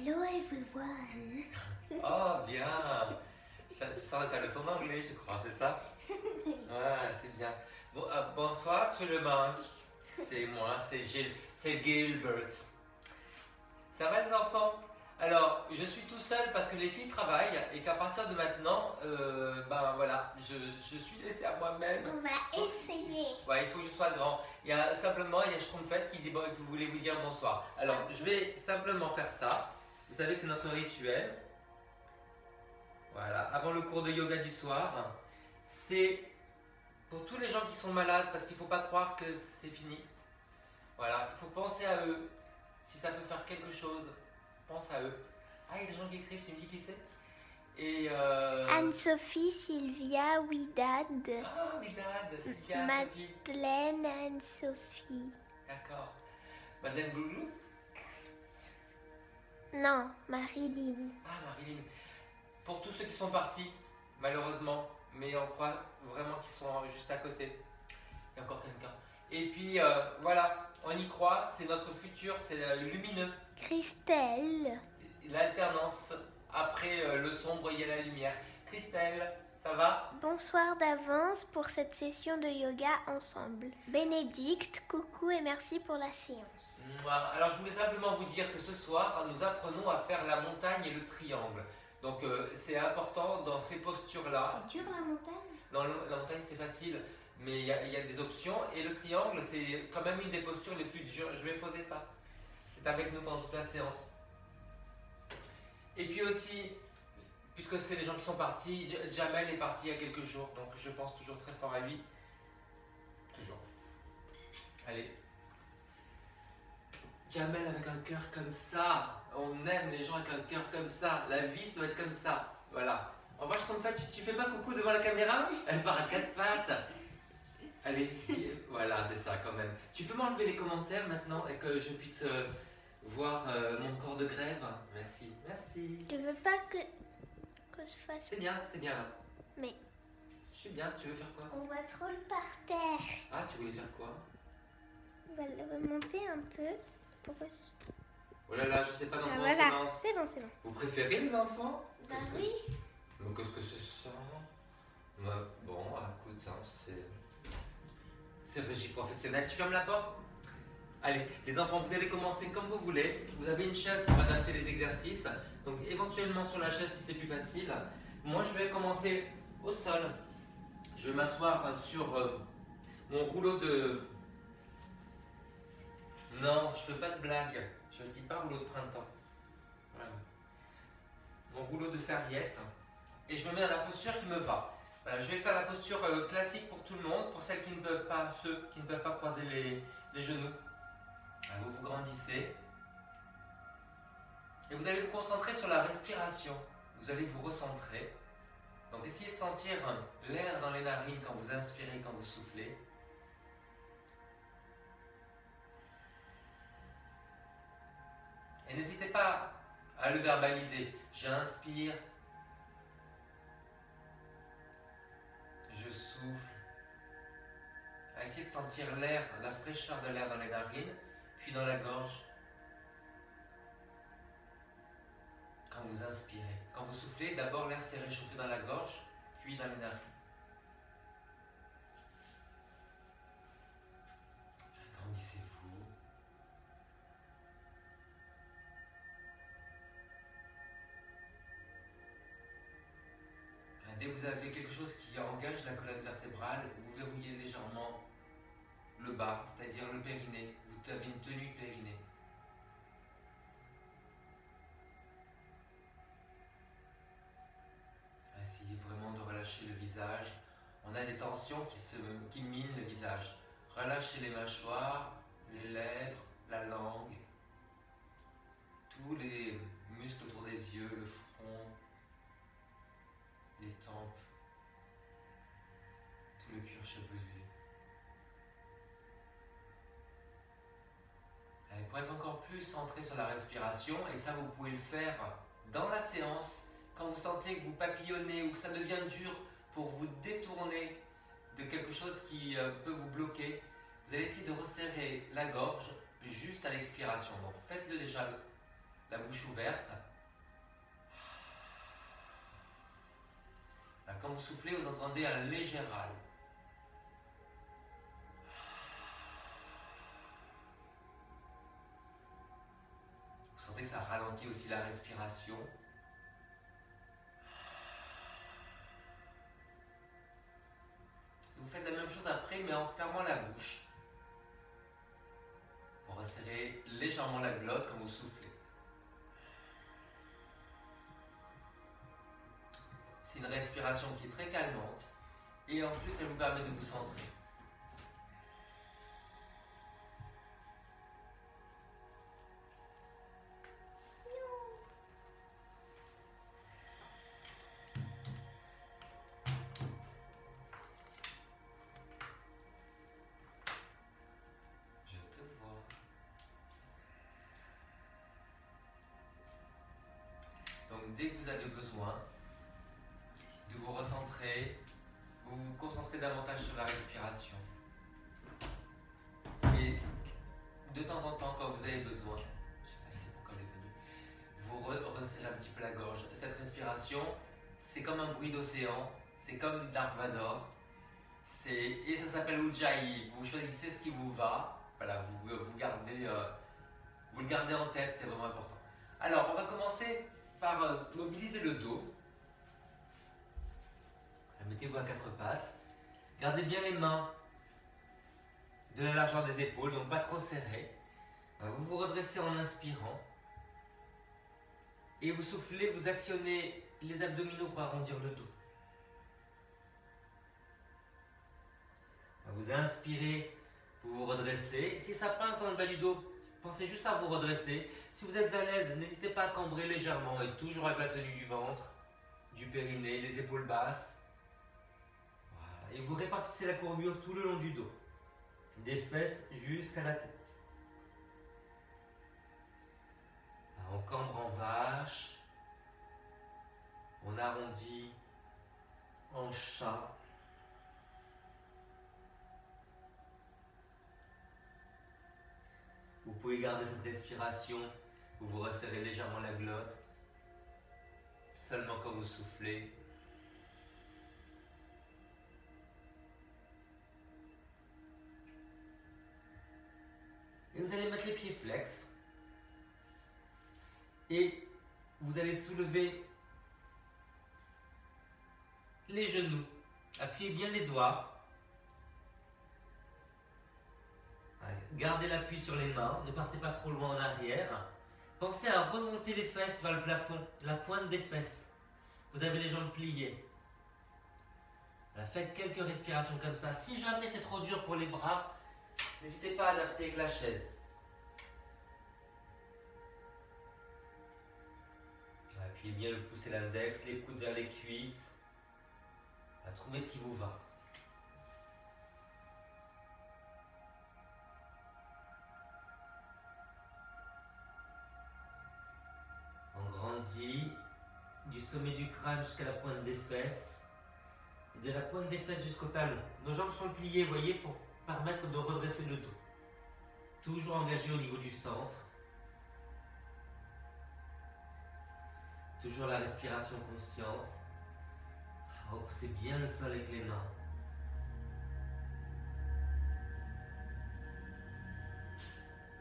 Hello everyone. Oh, bien. Tu sors de ta leçon d'anglais, je crois, c'est ça? Ouais, c'est bien. Bon, bonsoir tout le monde. C'est moi, c'est Gilles, c'est Gilbert. Ça va les enfants? Alors, je suis tout seul parce que les filles travaillent et qu'à partir de maintenant, ben voilà, je suis laissé à moi-même. On va essayer. Ouais, il faut que je sois grand. Il y a Schtroumpfette qui dit qui voulait vous dire bonsoir. Alors, je vais simplement faire ça. Vous savez que c'est notre rituel. Voilà, avant le cours de yoga du soir. C'est pour tous les gens qui sont malades parce qu'il ne faut pas croire que c'est fini. Voilà, il faut penser à eux. Si ça peut faire quelque chose, pense à eux. Ah, il y a des gens qui écrivent, tu me dis qui c'est? Et Anne-Sophie, Sylvia, Widad, Ah, Widad, Sylvia, Sophie. Madeleine, Anne-Sophie. D'accord. Madeleine Glouglou? Non, Marilyn. Ah, Marilyn. Pour tous ceux qui sont partis, malheureusement, mais on croit vraiment qu'ils sont juste à côté. Il y a encore quelqu'un. Et puis voilà, on y croit, c'est notre futur, c'est le lumineux. Christelle. L'alternance, après le sombre, il y a la lumière. Christelle, ça va? Bonsoir d'avance pour cette session de yoga ensemble. Bénédicte, coucou et merci pour la séance. Alors je voulais simplement vous dire que ce soir, nous apprenons à faire la montagne et le triangle. Donc c'est important dans ces postures-là. C'est dur la montagne? Non, la montagne c'est facile, mais il y a des options. Et le triangle, c'est quand même une des postures les plus dures. Je vais poser ça. C'est avec nous pendant toute la séance. Et puis aussi, puisque c'est les gens qui sont partis, Jamel est parti il y a quelques jours, donc je pense toujours très fort à lui. Toujours. Allez. Jamel avec un cœur comme ça. On aime les gens avec un cœur comme ça. La vie, ça doit être comme ça. Voilà. En revanche, comme ça, tu fais pas coucou devant la caméra? Elle part à quatre pattes. Allez, voilà, c'est ça quand même. Tu peux m'enlever les commentaires maintenant et que je puisse voir mon corps de grève? Merci, merci. Tu veux pas que je fasse... C'est bien là. Mais Je suis bien, tu veux faire quoi? on va trop le par terre. Ah, tu voulais faire quoi? On va le remonter un peu. Pourquoi Oh là là, je sais pas dans quoi on voilà, se lance. c'est bon, c'est bon. Vous préférez les enfants? Bah Qu'est-ce que oui. Mais qu'est-ce que c'est ça? Bah, bon, écoute, hein, c'est régie professionnelle. Tu fermes la porte? Allez, les enfants, vous allez commencer comme vous voulez. Vous avez une chaise pour adapter les exercices. Donc, éventuellement sur la chaise si c'est plus facile. Moi, je vais commencer au sol. Je vais m'asseoir sur mon rouleau de... Non, je fais pas de blague. Je dis pas rouleau de printemps. Voilà. Mon rouleau de serviette. Et je me mets dans la posture qui me va. Voilà, je vais faire la posture classique pour tout le monde, pour celles qui ne peuvent pas, ceux qui ne peuvent pas croiser les genoux. Alors, vous vous grandissez. Et vous allez vous concentrer sur la respiration. Vous allez vous recentrer. Donc essayez de sentir l'air dans les narines quand vous inspirez, quand vous soufflez. Et n'hésitez pas à le verbaliser. J'inspire. Je souffle. À essayer de sentir l'air, la fraîcheur de l'air dans les narines, puis dans la gorge. Quand vous inspirez. Quand vous soufflez, d'abord l'air s'est réchauffé dans la gorge, puis dans les narines. Agrandissez-vous. Dès que vous avez quelque chose qui engage la colonne vertébrale, vous verrouillez légèrement le bas, c'est-à-dire le périnée. Vous avez une tenue périnée. Essayez vraiment de relâcher le visage. On a des tensions qui minent le visage. Relâchez les mâchoires, les lèvres, la langue, tous les muscles autour des yeux, le front, les tempes, tout le cuir chevelu. Allez, pour être encore plus centré sur la respiration, et ça vous pouvez le faire dans la séance, quand vous sentez que vous papillonnez ou que ça devient dur pour vous détourner de quelque chose qui peut vous bloquer, vous allez essayer de resserrer la gorge juste à l'expiration. Donc faites-le déjà la bouche ouverte. Alors, quand vous soufflez, vous entendez un léger râle. Vous sentez que ça ralentit aussi la respiration. Vous faites la même chose après, mais en fermant la bouche. Vous resserrez légèrement la glotte quand vous soufflez. C'est une respiration qui est très calmante et en plus elle vous permet de vous centrer. Je te vois. Donc dès que vous avez besoin de vous recentrer, vous vous concentrez davantage sur la respiration. Et de temps en temps, quand vous avez besoin, je ne sais pas si pourquoi elle est venue, vous resserrez un petit peu la gorge. Cette respiration, c'est comme un bruit d'océan, c'est comme Dark Vador, et ça s'appelle Ujjayi. Vous choisissez ce qui vous va, voilà, vous le gardez en tête, c'est vraiment important. Alors, on va commencer par mobiliser le dos. Mettez-vous à quatre pattes. Gardez bien les mains de la largeur des épaules, donc pas trop serrées. Vous vous redressez en inspirant. Et vous soufflez, vous actionnez les abdominaux pour arrondir le dos. Vous inspirez, vous vous redressez. Si ça pince dans le bas du dos, pensez juste à vous redresser. Si vous êtes à l'aise, n'hésitez pas à cambrer légèrement et toujours avec la tenue du ventre, du périnée, les épaules basses. Et vous répartissez la courbure tout le long du dos, des fesses jusqu'à la tête. On cambre en vache, on arrondit en chat. Vous pouvez garder cette respiration, vous vous resserrez légèrement la glotte, seulement quand vous soufflez. Et vous allez mettre les pieds flex. Et vous allez soulever les genoux. Appuyez bien les doigts. Gardez l'appui sur les mains. Ne partez pas trop loin en arrière. Pensez à remonter les fesses vers le plafond, la pointe des fesses. Vous avez les jambes pliées. Faites quelques respirations comme ça. Si jamais c'est trop dur pour les bras, n'hésitez pas à adapter avec la chaise. Appuyez bien le pouce et l'index, les coudes vers les cuisses. Trouvez ce qui vous va. On grandit du sommet du crâne jusqu'à la pointe des fesses. Et de la pointe des fesses jusqu'au talon. Nos jambes sont pliées, vous voyez, pour permettre de redresser le dos. Toujours engagé au niveau du centre. Toujours la respiration consciente. Repoussez bien le sol avec les mains.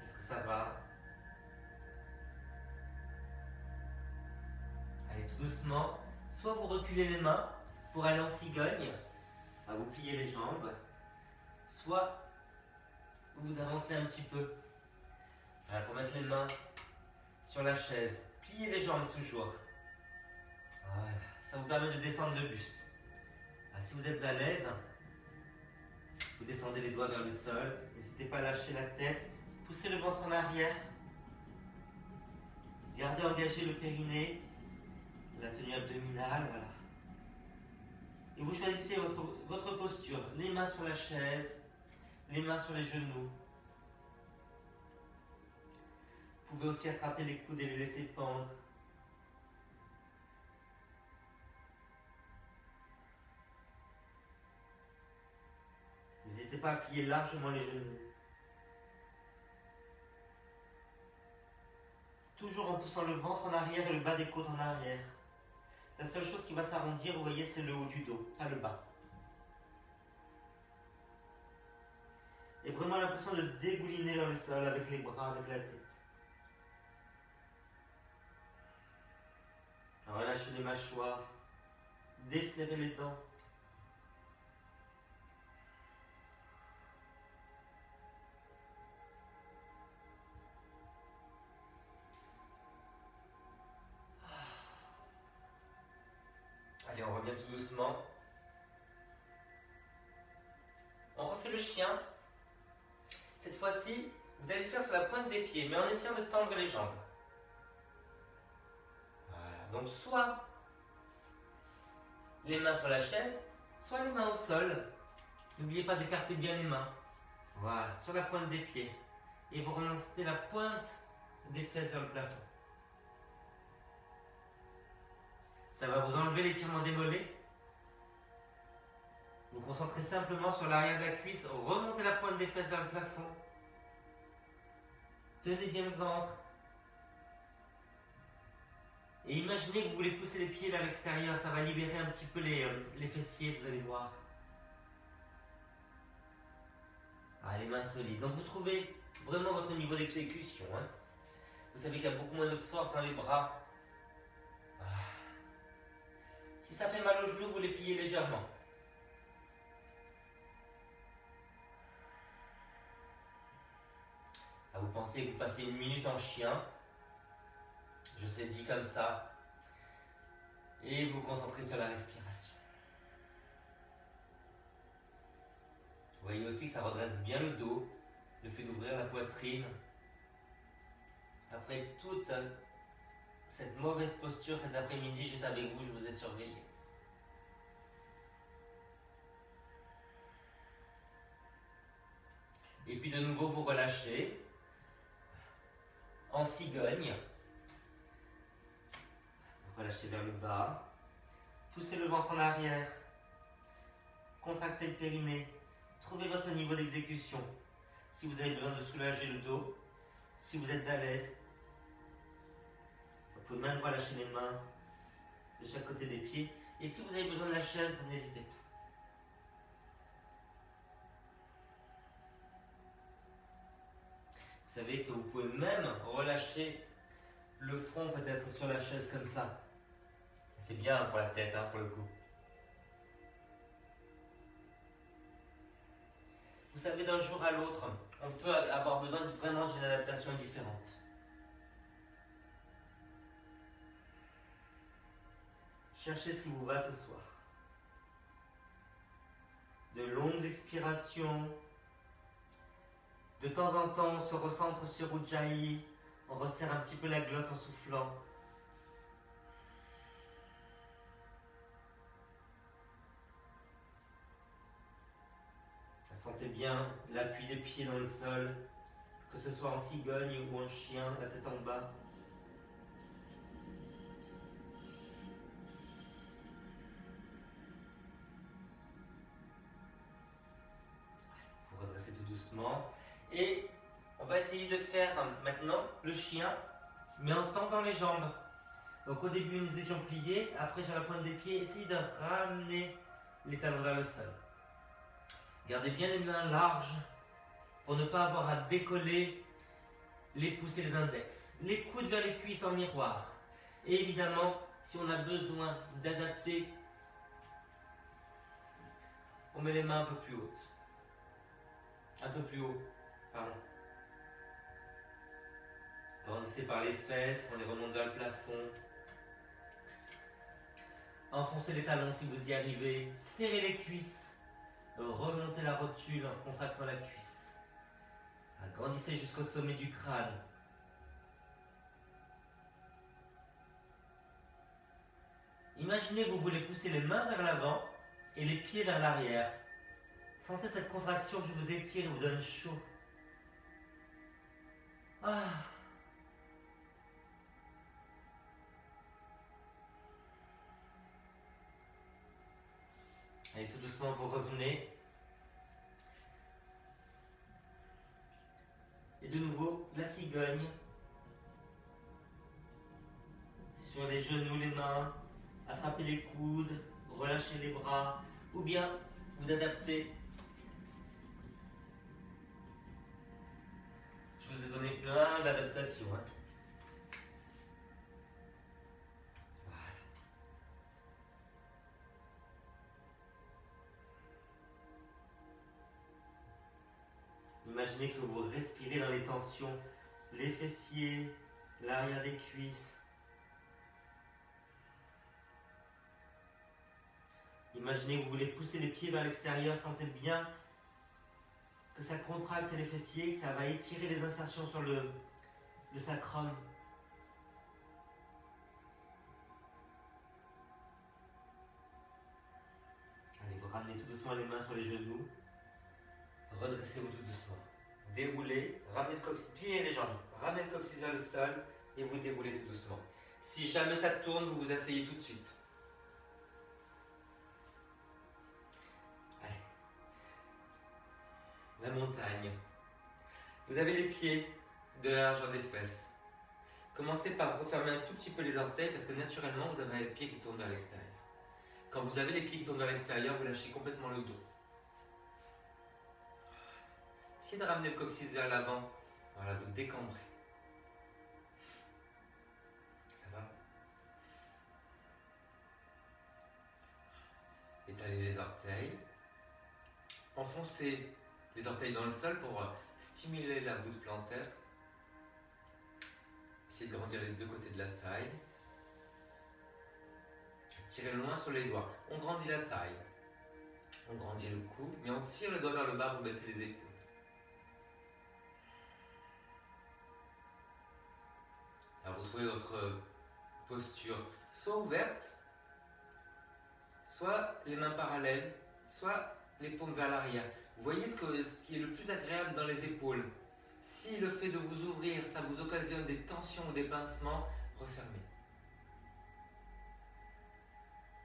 Est-ce que ça va? Allez, tout doucement. Soit vous reculez les mains pour aller en cigogne. Vous pliez les jambes. Soit vous avancez un petit peu. Pour mettre les mains sur la chaise. Pliez les jambes toujours. Voilà. Ça vous permet de descendre le buste. Si vous êtes à l'aise, vous descendez les doigts vers le sol. N'hésitez pas à lâcher la tête. Poussez le ventre en arrière. Gardez engagé le périnée, la tenue abdominale. Voilà. Et vous choisissez votre posture. Les mains sur la chaise, les mains sur les genoux. Vous pouvez aussi attraper les coudes et les laisser pendre. N'hésitez pas à plier largement les genoux. toujours en poussant le ventre en arrière et le bas des côtes en arrière. La seule chose qui va s'arrondir, vous voyez, c'est le haut du dos, pas le bas. Et vraiment l'impression de dégouliner dans le sol avec les bras, avec la tête. Relâchez les mâchoires, desserrez les dents. Allez, on revient tout doucement. On refait le chien. Cette fois-ci, vous allez le faire sur la pointe des pieds, mais en essayant de tendre les jambes. Voilà. Donc soit les mains sur la chaise, soit les mains au sol. N'oubliez pas d'écarter bien les mains. Voilà, sur la pointe des pieds. Et vous remontez la pointe des fesses vers le plafond. Ça va vous enlever l'étirement des mollets. Vous concentrez simplement sur l'arrière de la cuisse, remontez la pointe des fesses vers le plafond. Tenez bien le ventre. Et imaginez que vous voulez pousser les pieds vers l'extérieur, ça va libérer un petit peu les fessiers, vous allez voir. Ah, les mains solides. Donc vous trouvez vraiment votre niveau d'exécution. Hein. Vous savez qu'il y a beaucoup moins de force dans les bras. Ah. Si ça fait mal aux genoux, vous les pliez légèrement. Ah, vous pensez que vous passez 1 minute en chien. Je sais, dit comme ça. Et vous concentrez sur la respiration. Vous voyez aussi que ça redresse bien le dos, le fait d'ouvrir la poitrine. Après toute cette mauvaise posture cet après-midi, j'étais avec vous, je vous ai surveillé. Et puis de nouveau, vous relâchez en cigogne. Relâchez vers le bas. Poussez le ventre en arrière. Contractez le périnée. Trouvez votre niveau d'exécution. Si vous avez besoin de soulager le dos, si vous êtes à l'aise, vous pouvez même relâcher les mains de chaque côté des pieds. Et si vous avez besoin de la chaise, n'hésitez pas. Vous savez que vous pouvez même relâcher le front peut-être sur la chaise comme ça. C'est bien pour la tête, hein, pour le coup. Vous savez, d'un jour à l'autre, on peut avoir besoin vraiment d'une adaptation différente. Cherchez ce qui vous va ce soir. De longues expirations. De temps en temps, on se recentre sur Ujjayi. On resserre un petit peu la glotte en soufflant. Sentez bien l'appui des pieds dans le sol, que ce soit en cigogne ou en chien, la tête en bas. Vous redressez tout doucement. Et on va essayer de faire maintenant le chien, mais en tendant les jambes. Donc au début, nous étions pliés, après sur la pointe des pieds, essayez de ramener les talons vers le sol. Gardez bien les mains larges pour ne pas avoir à décoller les pouces et les index. Les coudes vers les cuisses en miroir. Et évidemment, si on a besoin d'adapter, on met les mains un peu plus hautes. Un peu plus haut, pardon. Grandissez par les fesses, on les remonte vers le plafond. Enfoncez les talons si vous y arrivez. Serrez les cuisses. Remontez la rotule en contractant la cuisse. Agrandissez jusqu'au sommet du crâne. Imaginez vous voulez pousser les mains vers l'avant et les pieds vers l'arrière. Sentez cette contraction qui vous étire et vous donne chaud. Ah. Allez, tout doucement, vous revenez. Et de nouveau, la cigogne. sur les genoux, les mains, attrapez les coudes, relâchez les bras, ou bien vous adaptez. Je vous ai donné plein d'adaptations. Hein. Voilà. Imaginez que vous respirez dans les tensions, les fessiers, l'arrière des cuisses. Imaginez que vous voulez pousser les pieds vers l'extérieur, sentez bien que ça contracte les fessiers, que ça va étirer les insertions sur le sacrum. Allez, vous ramenez tout doucement les mains sur les genoux. Redressez-vous tout doucement. Déroulez, ramenez le coccyx, pliez les jambes, ramenez le coccyx vers le sol et vous déroulez tout doucement. Si jamais ça tourne, vous vous asseyez tout de suite. Allez. La montagne. Vous avez les pieds de la largeur des fesses. Commencez par refermer un tout petit peu les orteils parce que naturellement, vous avez les pieds qui tournent vers l'extérieur. Quand vous avez les pieds qui tournent vers l'extérieur, vous lâchez complètement le dos. Essayez de ramener le coccyx vers l'avant. Voilà, vous décambrez. Ça va? Étalez les orteils. Enfoncez les orteils dans le sol pour stimuler la voûte plantaire. Essayez de grandir les deux côtés de la taille. Tirez loin sur les doigts. On grandit la taille. On grandit le cou, mais on tire le doigt vers le bas pour baisser les épaules. Alors vous trouvez votre posture soit ouverte, soit les mains parallèles, soit les paumes vers l'arrière. Vous voyez ce qui est le plus agréable dans les épaules. Si le fait de vous ouvrir, ça vous occasionne des tensions ou des pincements, refermez.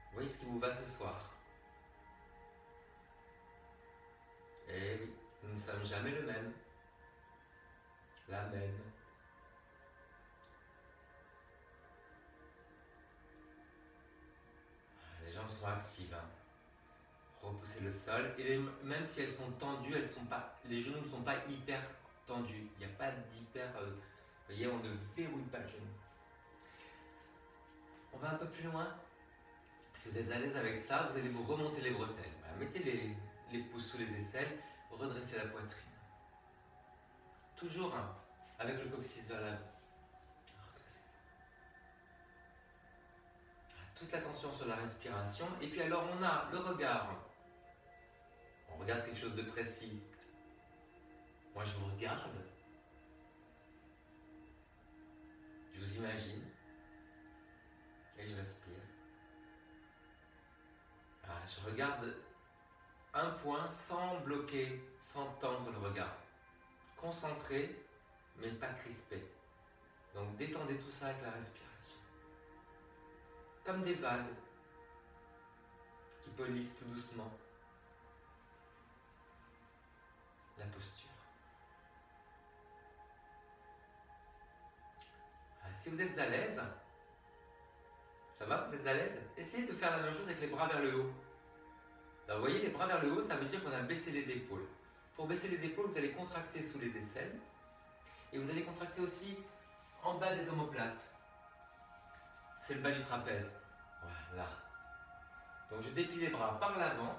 Vous voyez ce qui vous va ce soir. Eh oui, nous ne sommes jamais le même. La même. Les jambes sont actives. Hein. Repoussez le sol. Et même si elles sont tendues, les genoux ne sont pas hyper tendus. Il n'y a pas d'hyper... vous voyez, on ne verrouille pas le genou. On va un peu plus loin. Si vous êtes à l'aise avec ça, vous allez vous remonter les bretelles. Voilà, mettez les pouces sous les aisselles, redressez la poitrine. Toujours avec le coccyx vers l'avant. Toute l'attention sur la respiration. Et puis alors on a le regard. On regarde quelque chose de précis. Moi je vous regarde. Je vous imagine. Et je respire. Je regarde un point sans bloquer, sans tendre le regard. Concentré, mais pas crispé. Donc détendez tout ça avec la respiration. Comme des vagues qui polissent tout doucement la posture. Si vous êtes à l'aise, ça va, vous êtes à l'aise? Essayez de faire la même chose avec les bras vers le haut. Alors vous voyez, les bras vers le haut, ça veut dire qu'on a baissé les épaules. Pour baisser les épaules, vous allez contracter sous les aisselles et vous allez contracter aussi en bas des omoplates. C'est le bas du trapèze. Voilà. Donc je déplie les bras par l'avant,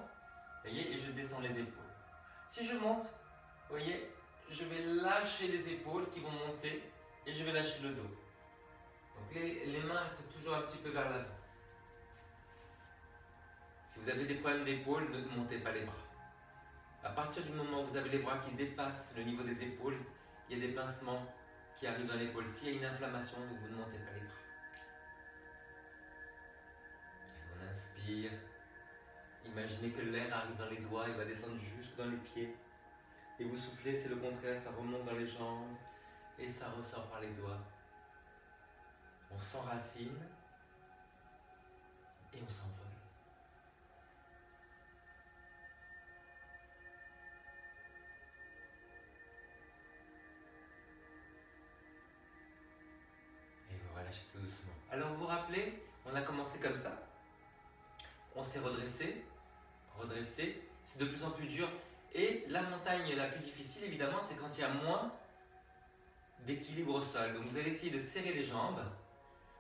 voyez, et je descends les épaules. Si je monte, vous voyez, je vais lâcher les épaules qui vont monter et je vais lâcher le dos. Donc les mains restent toujours un petit peu vers l'avant. Si vous avez des problèmes d'épaule, ne montez pas les bras. À partir du moment où vous avez les bras qui dépassent le niveau des épaules, il y a des pincements qui arrivent dans l'épaule. S'il y a une inflammation, vous ne montez pas les bras. Et on inspire. Imaginez que l'air arrive dans les doigts, il va descendre jusque dans les pieds. Et vous soufflez, c'est le contraire, ça remonte dans les jambes et ça ressort par les doigts. On s'enracine et on s'envole. Relâchez tout doucement. Alors vous vous rappelez, on a commencé comme ça. On s'est redressé, redressé. C'est de plus en plus dur. Et la montagne la plus difficile, évidemment, c'est quand il y a moins d'équilibre au sol. Donc vous allez essayer de serrer les jambes,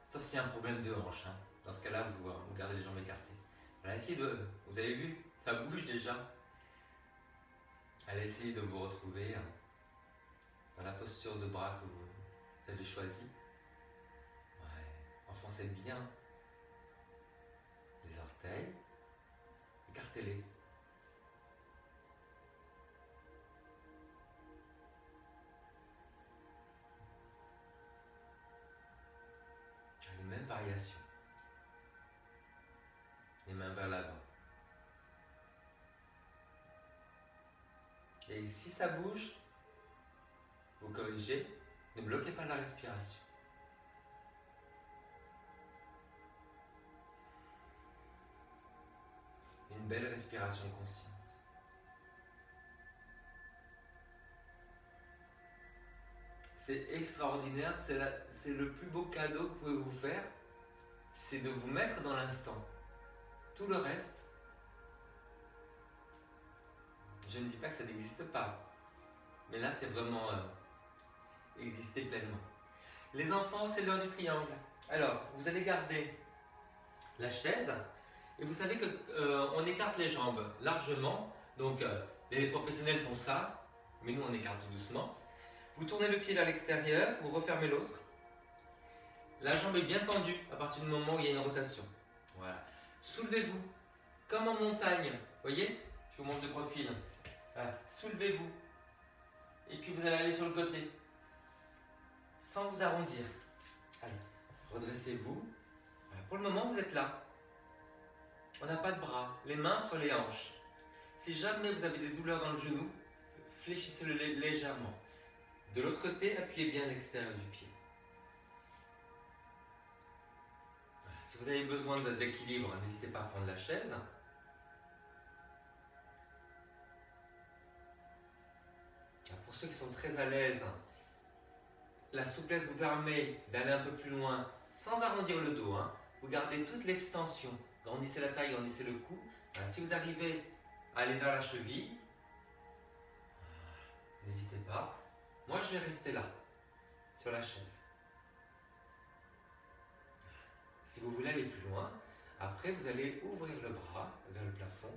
sauf s'il y a un problème de hanche. Hein. Dans ce cas-là, vous gardez les jambes écartées. Voilà, essayez de... Vous avez vu, ça bouge déjà. Allez essayer de vous retrouver dans la posture de bras que vous avez choisie. Ouais. Enfoncez bien les orteils. Écartez-les. Les mêmes variations. Les mains vers l'avant. Et si ça bouge, vous corrigez, ne bloquez pas la respiration. Une belle respiration consciente. C'est extraordinaire, c'est le plus beau cadeau que vous pouvez vous faire, c'est de vous mettre dans l'instant. Tout le reste, je ne dis pas que ça n'existe pas, mais là c'est vraiment exister pleinement. Les enfants, c'est l'heure du triangle. Alors, vous allez garder la chaise et vous savez qu'on écarte les jambes largement. Donc, les professionnels font ça, mais nous on écarte tout doucement. Vous tournez le pied vers l'extérieur, vous refermez l'autre. La jambe est bien tendue à partir du moment où il y a une rotation. Voilà. Soulevez-vous, comme en montagne. Voyez? Je vous montre de profil. Voilà. Soulevez-vous. Et puis vous allez aller sur le côté. Sans vous arrondir. Allez, redressez-vous. Voilà. Pour le moment, vous êtes là. On n'a pas de bras. Les mains sur les hanches. Si jamais vous avez des douleurs dans le genou, fléchissez-le légèrement. De l'autre côté, appuyez bien l'extérieur du pied. Voilà. Si vous avez besoin d'équilibre, n'hésitez pas à prendre la chaise. Pour ceux qui sont très à l'aise, la souplesse vous permet d'aller un peu plus loin sans arrondir le dos. Hein. Vous gardez toute l'extension. Grandissez la taille, grandissez le cou. Voilà. Si vous arrivez à aller vers la cheville, n'hésitez pas. Moi, je vais rester là, sur la chaise. Si vous voulez aller plus loin, après, vous allez ouvrir le bras vers le plafond.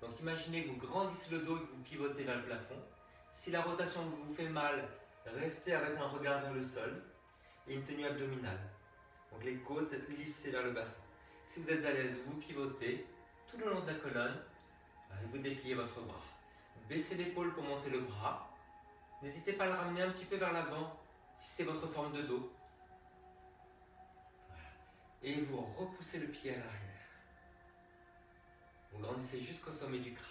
Donc, imaginez que vous grandissez le dos et que vous pivotez vers le plafond. Si la rotation vous fait mal, restez avec un regard vers le sol et une tenue abdominale. Donc, les côtes lissées vers le bassin. Si vous êtes à l'aise, vous pivotez tout le long de la colonne et vous dépliez votre bras. Baissez l'épaule pour monter le bras. N'hésitez pas à le ramener un petit peu vers l'avant, si c'est votre forme de dos. Voilà. Et vous repoussez le pied à l'arrière. Vous grandissez jusqu'au sommet du crâne.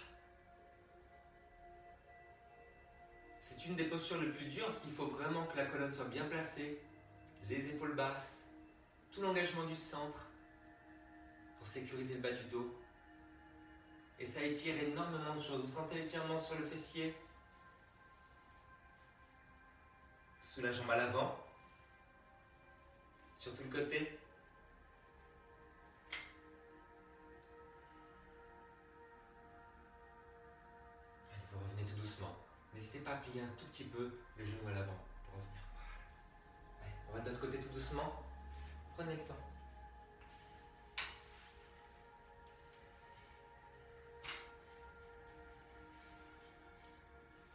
C'est une des postures les plus dures, parce qu'il faut vraiment que la colonne soit bien placée, les épaules basses, tout l'engagement du centre, pour sécuriser le bas du dos. Et ça étire énormément de choses. Vous sentez l'étirement sur le fessier, sous la jambe à l'avant, sur tout le côté. Allez, vous revenez tout doucement. N'hésitez pas à plier un tout petit peu le genou à l'avant pour revenir. Voilà. Allez, on va de l'autre côté tout doucement. Prenez le temps.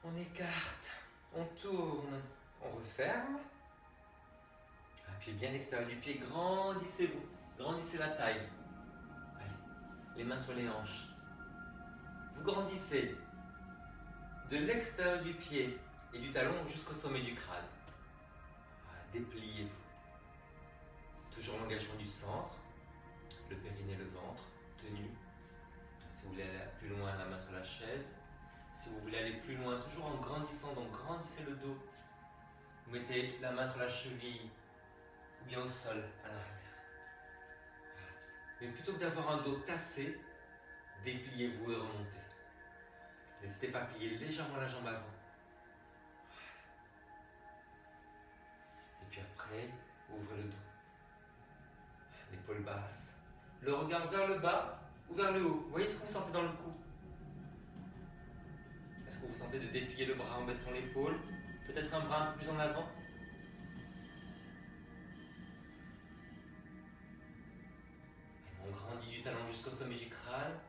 On écarte, on tourne. On referme. Appuyez bien l'extérieur du pied. Grandissez-vous. Grandissez la taille. Allez. Les mains sur les hanches. Vous grandissez de l'extérieur du pied et du talon jusqu'au sommet du crâne. Voilà. Dépliez-vous. Toujours l'engagement du centre. Le périnée, le ventre. Tenu. Si vous voulez aller plus loin, la main sur la chaise. Si vous voulez aller plus loin, toujours en grandissant, donc grandissez le dos. Vous mettez la main sur la cheville ou bien au sol à l'arrière. Voilà. Mais plutôt que d'avoir un dos tassé, dépliez-vous et remontez. N'hésitez pas à plier légèrement la jambe avant. Voilà. Et puis après, ouvrez le dos. l'épaule basse. Le regard vers le bas ou vers le haut. Vous voyez ce que vous sentez dans le cou? Est-ce que vous sentez de déplier le bras en baissant l'épaule? Peut-être un bras un peu plus en avant? On grandit du talon jusqu'au sommet du crâne.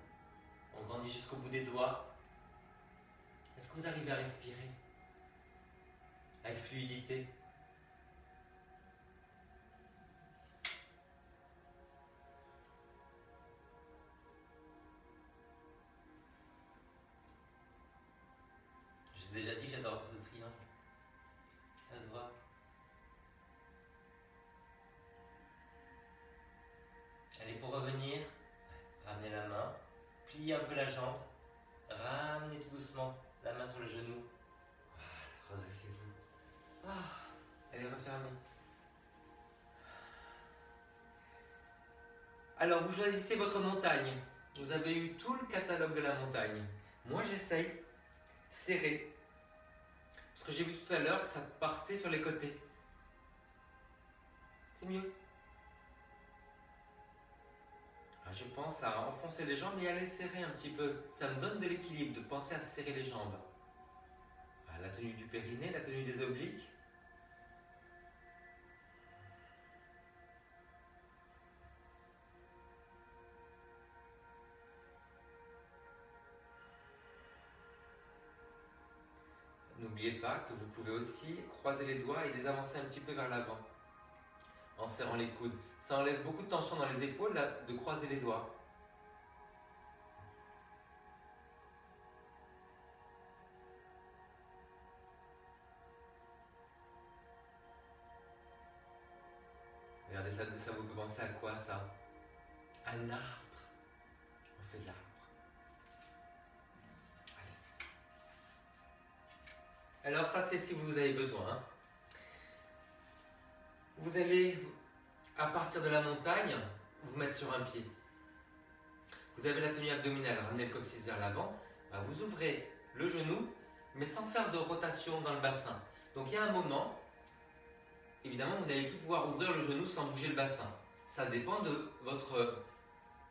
On grandit jusqu'au bout des doigts. Est-ce que vous arrivez à respirer avec fluidité? J'ai déjà dit que j'adore le triangle. Ça se voit. Allez, pour revenir, ramenez la main, pliez un peu la jambe, ramenez tout doucement la main sur le genou. Voilà, redressez-vous. Allez, refermez. Alors, vous choisissez votre montagne. Vous avez eu tout le catalogue de la montagne. Moi, j'essaye serré. Parce que j'ai vu tout à l'heure que ça partait sur les côtés. C'est mieux. Alors, je pense à enfoncer les jambes et à les serrer un petit peu. Ça me donne de l'équilibre de penser à serrer les jambes. Voilà, la tenue du périnée, la tenue des obliques. N'oubliez pas que vous pouvez aussi croiser les doigts et les avancer un petit peu vers l'avant en serrant les coudes. Ça enlève beaucoup de tension dans les épaules là, de croiser les doigts. Regardez ça vous peut penser à quoi ça? Un arbre. On fait de l'arbre. Alors ça c'est si vous avez besoin. Hein. Vous allez, à partir de la montagne, vous mettre sur un pied. Vous avez la tenue abdominale, ramenez le coccyx vers l'avant. Vous ouvrez le genou, mais sans faire de rotation dans le bassin. Donc il y a un moment, évidemment vous n'allez plus pouvoir ouvrir le genou sans bouger le bassin. Ça dépend de votre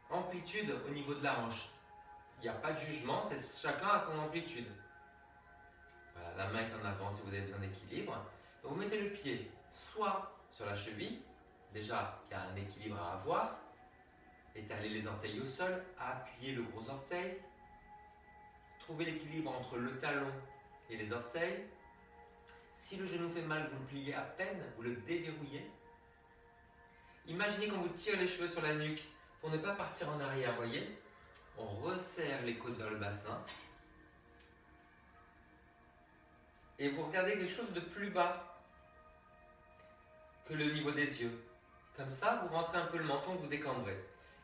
amplitude au niveau de la hanche. Il n'y a pas de jugement, chacun a son amplitude. Voilà, la main est en avant si vous avez besoin d'équilibre. Vous mettez le pied soit sur la cheville, déjà il y a un équilibre à avoir, étaler les orteils au sol, appuyer le gros orteil, trouver l'équilibre entre le talon et les orteils. Si le genou fait mal, vous le pliez à peine, vous le déverrouillez. Imaginez qu'on vous tire les cheveux sur la nuque pour ne pas partir en arrière, voyez. On resserre les côtes vers le bassin. Et vous regardez quelque chose de plus bas que le niveau des yeux. Comme ça, vous rentrez un peu le menton, vous décambrez.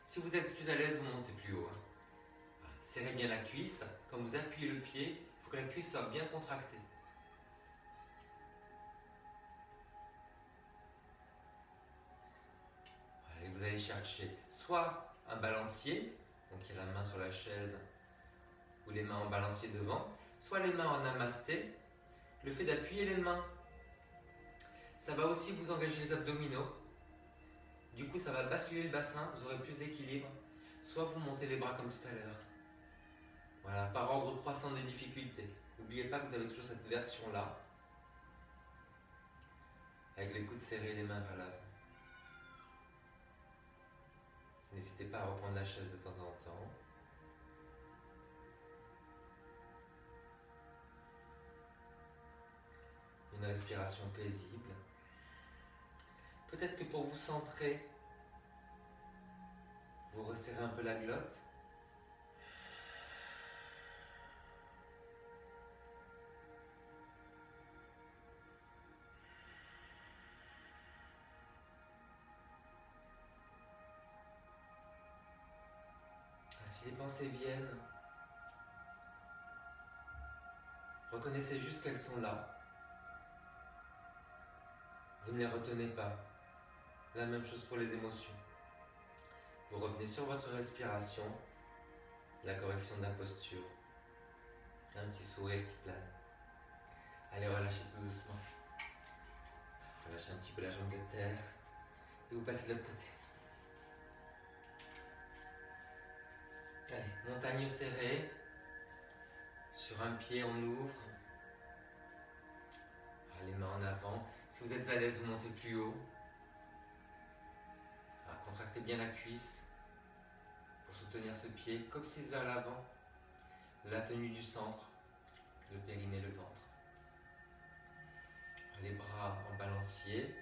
Si vous êtes plus à l'aise, vous montez plus haut. Serrez bien la cuisse. Quand vous appuyez le pied, il faut que la cuisse soit bien contractée. Voilà, et vous allez chercher soit un balancier, donc il y a la main sur la chaise ou les mains en balancier devant, soit les mains en namasté. Le fait d'appuyer les mains, ça va aussi vous engager les abdominaux. Du coup, ça va basculer le bassin, vous aurez plus d'équilibre. Soit vous montez les bras comme tout à l'heure. Voilà, par ordre croissant des difficultés. N'oubliez pas que vous avez toujours cette version-là. Avec les coudes serrés, les mains vers l'avant. N'hésitez pas à reprendre la chaise de temps en temps. Une respiration paisible. Peut-être que pour vous centrer, vous resserrez un peu la glotte. Si les pensées viennent, reconnaissez juste qu'elles sont là. Vous ne les retenez pas. La même chose pour les émotions. Vous revenez sur votre respiration, la correction de la posture. Un petit sourire qui plane. Allez, relâchez tout doucement. Relâchez un petit peu la jambe de terre et vous passez de l'autre côté. Allez, montagne serrée. Sur un pied, on ouvre. Les mains en avant. Si vous êtes à l'aise, vous montez plus haut. Contractez bien la cuisse pour soutenir ce pied. Coccyx vers l'avant. La tenue du centre. Le périnée, le ventre. Les bras en balancier.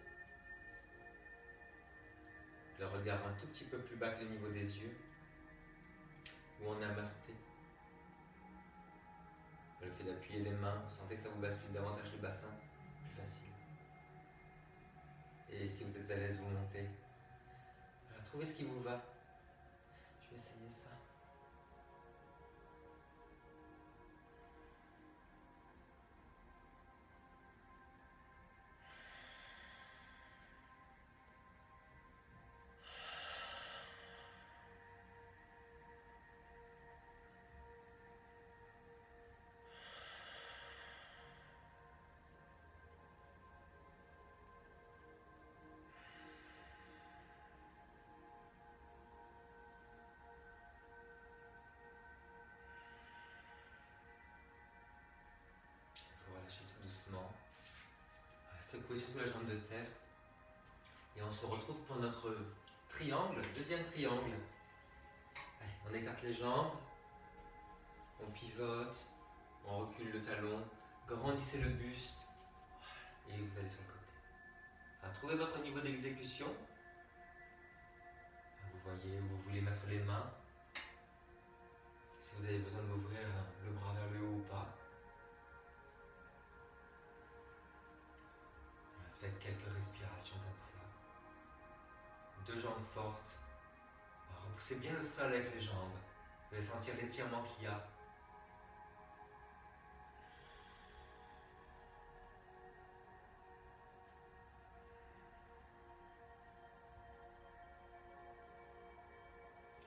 Le regard un tout petit peu plus bas que le niveau des yeux. Ou en namasté. Le fait d'appuyer les mains, vous sentez que ça vous bascule davantage le bassin. Plus facile. Et si vous êtes à l'aise, vous montez. Alors, trouvez ce qui vous va. Je vais essayer ça. Relâchez tout doucement. Secouez surtout la jambe de terre. Et on se retrouve pour notre triangle, deuxième triangle. Allez, on écarte les jambes. On pivote. On recule le talon. Grandissez le buste. Et vous allez sur le côté. Alors, trouvez votre niveau d'exécution. Vous voyez où vous voulez mettre les mains. Si vous avez besoin d'ouvrir le bras vers le haut ou pas. Faites quelques respirations comme ça. Deux jambes fortes. Repoussez bien le sol avec les jambes. Vous allez sentir l'étirement qu'il y a.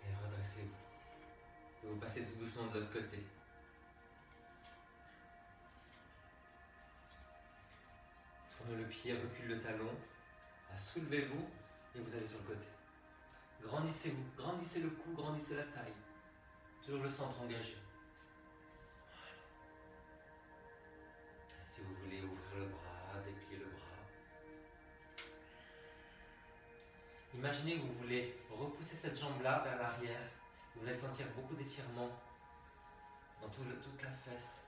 Et redressez-vous. Et vous passez tout doucement de l'autre côté. Tournez le pied, recule le talon. Soulevez-vous et vous allez sur le côté. Grandissez-vous, grandissez le cou, grandissez la taille. Toujours le centre engagé. Voilà. Si vous voulez ouvrir le bras, déplier le bras. Imaginez que vous voulez repousser cette jambe-là vers l'arrière. Vous allez sentir beaucoup d'étirement dans toute la fesse.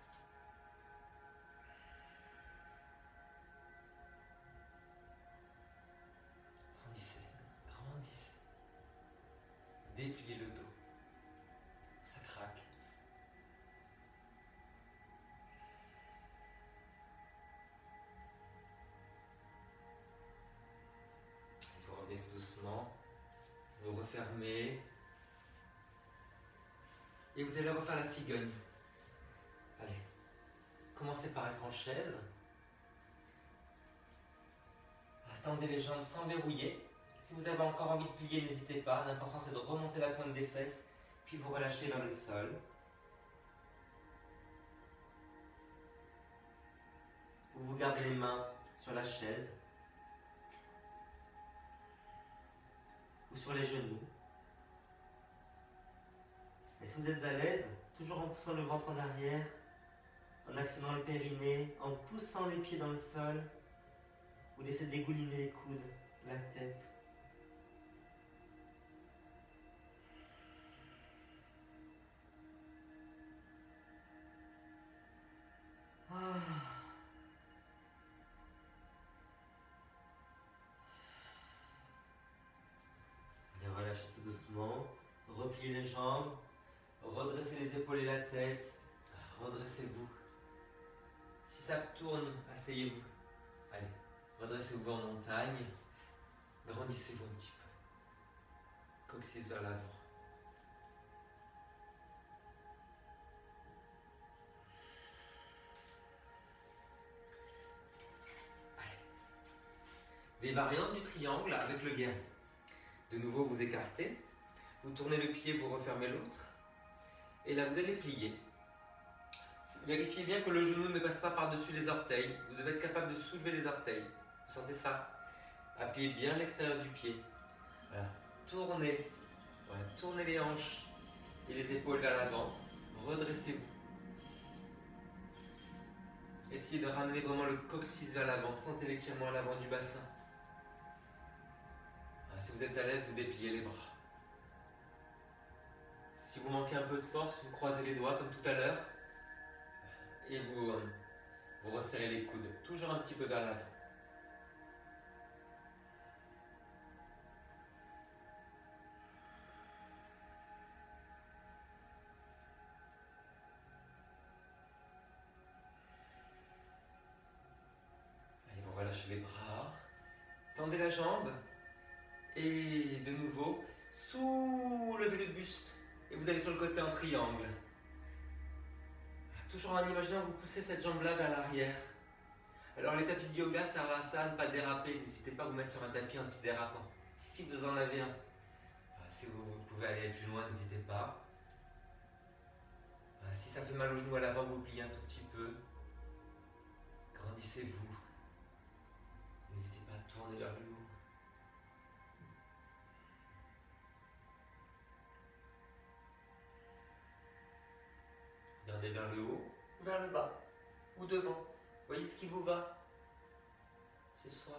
Dépliez le dos. Ça craque. Vous revenez tout doucement. Vous refermez. Et vous allez refaire la cigogne. Allez. Commencez par être en chaise. Attendez les jambes sans verrouiller. Si vous avez encore envie de plier, n'hésitez pas. L'important c'est de remonter la pointe des fesses, puis vous relâchez vers le sol. Vous gardez les mains sur la chaise ou sur les genoux. Et si vous êtes à l'aise, toujours en poussant le ventre en arrière, en actionnant le périnée, en poussant les pieds dans le sol, vous laissez dégouliner les coudes, la tête. Et relâchez tout doucement. Repliez les jambes. Redressez les épaules et la tête. Redressez-vous. Si ça tourne, asseyez-vous. Allez, redressez-vous en montagne. Grandissez-vous un petit peu. Coccyx vers l'avant. Des variantes du triangle avec le guerrier. De nouveau, vous écartez, vous tournez le pied, vous refermez l'autre. Et là, vous allez plier. Vérifiez bien que le genou ne passe pas par-dessus les orteils. Vous devez être capable de soulever les orteils. Vous sentez ça? Appuyez bien l'extérieur du pied. Voilà. Tournez. Voilà. Tournez les hanches. et les épaules vers l'avant. Redressez-vous. Essayez de ramener vraiment le coccyx vers l'avant. Sentez l'étirement à l'avant du bassin. Si vous êtes à l'aise, vous dépliez les bras. Si vous manquez un peu de force, vous croisez les doigts comme tout à l'heure et vous resserrez les coudes, toujours un petit peu vers l'avant. Allez, vous relâchez les bras, tendez la jambe et de nouveau, soulevez le buste et vous allez sur le côté en triangle. Toujours en imaginant que vous poussez cette jambe-là vers l'arrière. Alors les tapis de yoga servent à ça, à ne pas déraper. N'hésitez pas à vous mettre sur un tapis antidérapant. Si vous en avez un. Si vous pouvez aller plus loin, n'hésitez pas. Si ça fait mal au genou à l'avant, vous pliez un tout petit peu. Grandissez-vous. N'hésitez pas à tourner vers le haut. Regardez vers le haut, ou vers le bas, ou devant. Voyez ce qui vous va ce soir.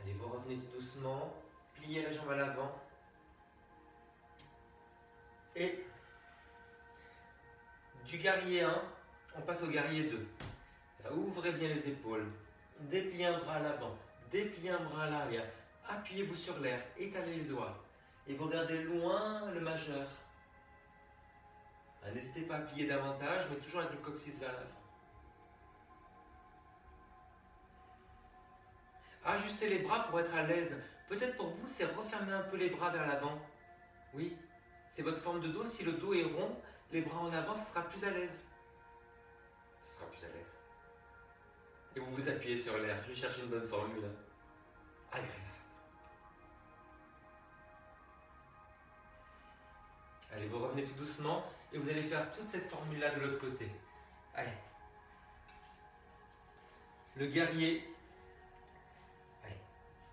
Allez, vous revenez tout doucement, pliez la jambe à l'avant. Et du guerrier 1, on passe au guerrier 2. Là, ouvrez bien les épaules, dépliez un bras à l'avant, dépliez un bras à l'arrière, appuyez-vous sur l'air, étalez les doigts. Et vous regardez loin le majeur. N'hésitez pas à plier davantage, mais toujours avec le coccyx vers l'avant. Ajustez les bras pour être à l'aise. Peut-être pour vous, c'est refermer un peu les bras vers l'avant. Oui, c'est votre forme de dos. Si le dos est rond, les bras en avant, ça sera plus à l'aise. Ça sera plus à l'aise. Et vous vous appuyez sur l'air. Je vais chercher une bonne formule. Agréable. Allez, vous revenez tout doucement et vous allez faire toute cette formule-là de l'autre côté. Allez. Le guerrier. Allez.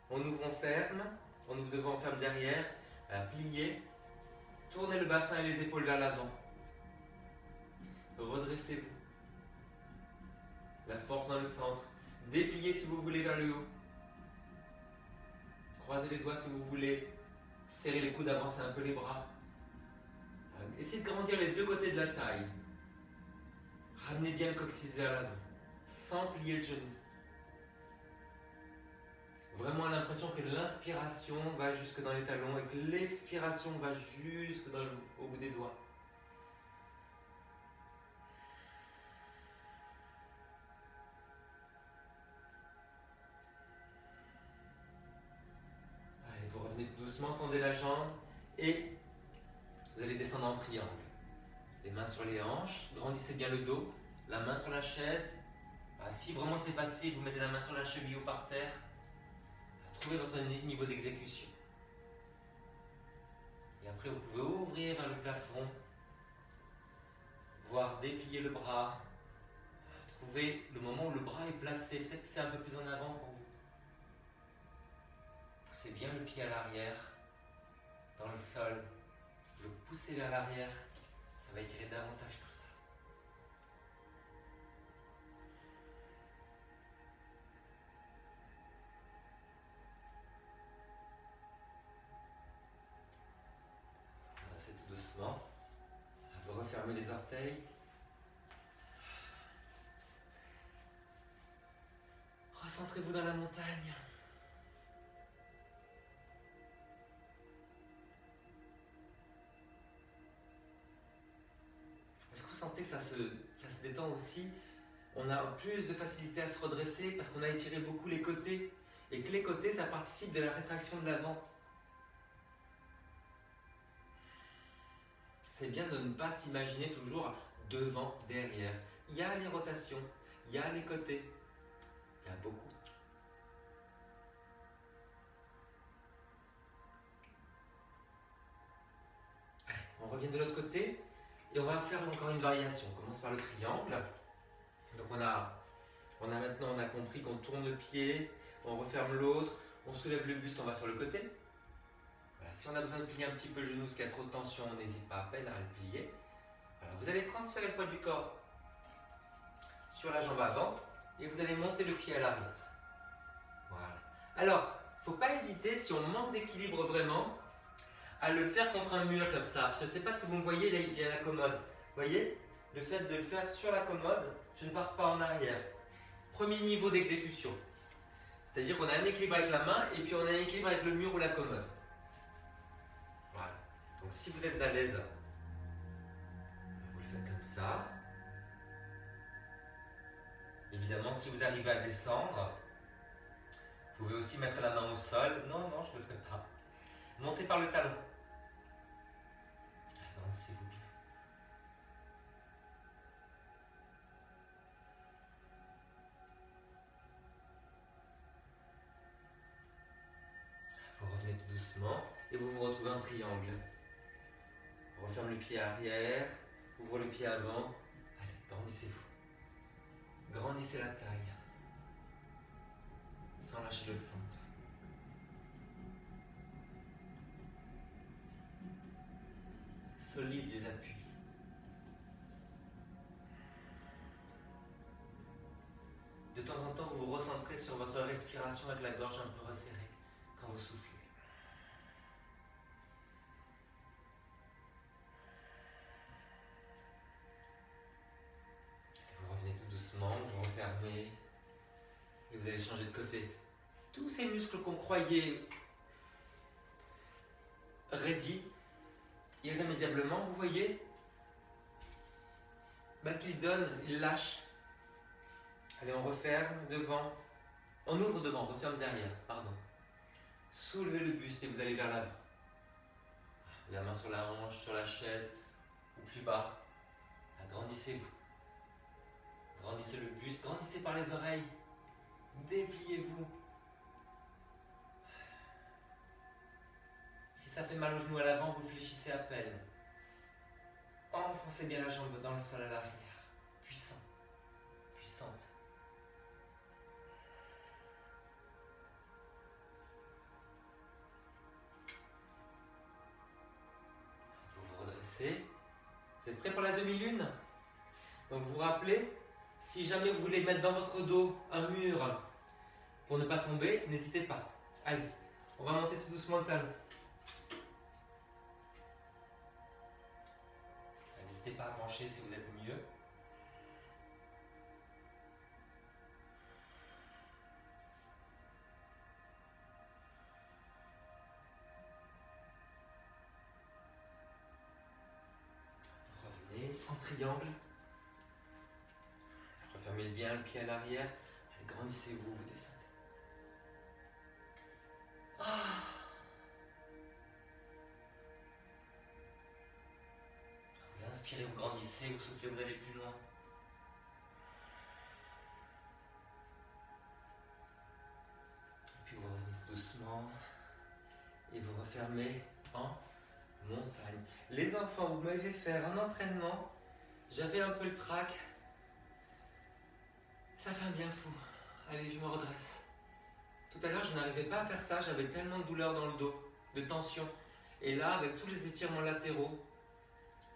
On ouvre, on ferme. On ouvre devant, on ferme derrière. Pliez. Tournez le bassin et les épaules vers l'avant. Redressez-vous. La force dans le centre. Dépliez si vous voulez vers le haut. Croisez les doigts si vous voulez. Serrez les coudes, avancez un peu les bras. Essayez de grandir les deux côtés de la taille. Ramenez bien le coccyx vers l'avant, sans plier le genou. Vraiment l'impression que l'inspiration va jusque dans les talons et que l'expiration va jusque au bout des doigts. Allez, vous revenez tout doucement, tendez la jambe et vous allez descendre en triangle. Les mains sur les hanches, grandissez bien le dos, la main sur la chaise. Si vraiment c'est facile, vous mettez la main sur la cheville ou par terre. Trouvez votre niveau d'exécution. Et après, vous pouvez ouvrir vers le plafond, voire déplier le bras. Trouvez le moment où le bras est placé. Peut-être que c'est un peu plus en avant pour vous. Poussez bien le pied à l'arrière, dans le sol. Le poussez vers l'arrière, ça va étirer davantage tout ça. C'est tout doucement. Vous refermez les orteils. Recentrez-vous dans la montagne. Est-ce que vous sentez que ça se détend aussi? On a plus de facilité à se redresser parce qu'on a étiré beaucoup les côtés. Et que les côtés, ça participe de la rétraction de l'avant. C'est bien de ne pas s'imaginer toujours devant, derrière. Il y a les rotations, il y a les côtés. Il y a beaucoup. Allez, on revient de l'autre côté et on va faire encore une variation. On commence par le triangle. Donc on a compris qu'on tourne le pied, on referme l'autre, on soulève le buste, on va sur le côté. Voilà. Si on a besoin de plier un petit peu le genou, parce qu'il y a trop de tension, on n'hésite pas à peine à le plier. Voilà. Vous allez transférer le poids du corps sur la jambe avant et vous allez monter le pied à l'arrière. Voilà. Alors, il ne faut pas hésiter, si on manque d'équilibre vraiment, à le faire contre un mur comme ça. Je ne sais pas si vous me voyez, là, il y a la commode. Vous voyez? Le fait de le faire sur la commode, je ne pars pas en arrière. Premier niveau d'exécution. C'est-à-dire qu'on a un équilibre avec la main et puis on a un équilibre avec le mur ou la commode. Voilà. Donc si vous êtes à l'aise, vous le faites comme ça. Évidemment, si vous arrivez à descendre, vous pouvez aussi mettre la main au sol. Non, non, je ne le ferai pas. Montez par le talon. Agrandissez-vous bien. Vous revenez tout doucement et vous vous retrouvez en triangle. On referme le pied arrière, ouvre le pied avant. Allez, grandissez-vous. Grandissez la taille. Sans lâcher le centre. Solide les appuis. De temps en temps, vous vous recentrez sur votre respiration avec la gorge un peu resserrée quand vous soufflez. Vous revenez tout doucement, vous refermez et vous allez changer de côté. Tous ces muscles qu'on croyait raidis, irrémédiablement, vous voyez, qu'ils donnent, ils lâchent. Allez, on referme devant, on ouvre devant, on referme derrière, pardon. Soulevez le buste et vous allez vers l'avant. La main sur la hanche, sur la chaise ou plus bas. Agrandissez-vous. Grandissez le buste, grandissez par les oreilles. Dépliez-vous. Si ça fait mal au genou à l'avant, vous fléchissez à peine. Enfoncez bien la jambe dans le sol à l'arrière. Puissant. Puissante. Vous vous redressez. Vous êtes prêts pour la demi-lune? Donc vous vous rappelez, si jamais vous voulez mettre dans votre dos un mur pour ne pas tomber, n'hésitez pas. Allez, on va monter tout doucement le talon. N'hésitez pas à pencher si vous êtes mieux. Revenez en triangle. Refermez bien le pied à l'arrière. Grandissez-vous, vous descendez. Vous inspirez, vous grandissez, vous soufflez, vous allez plus loin. Et puis vous revenez doucement et vous refermez en montagne. Les enfants, vous m'avez fait un entraînement. J'avais un peu le trac. Ça fait un bien fou. Allez, je me redresse. Tout à l'heure, je n'arrivais pas à faire ça. J'avais tellement de douleur dans le dos, de tension. Et là, avec tous les étirements latéraux,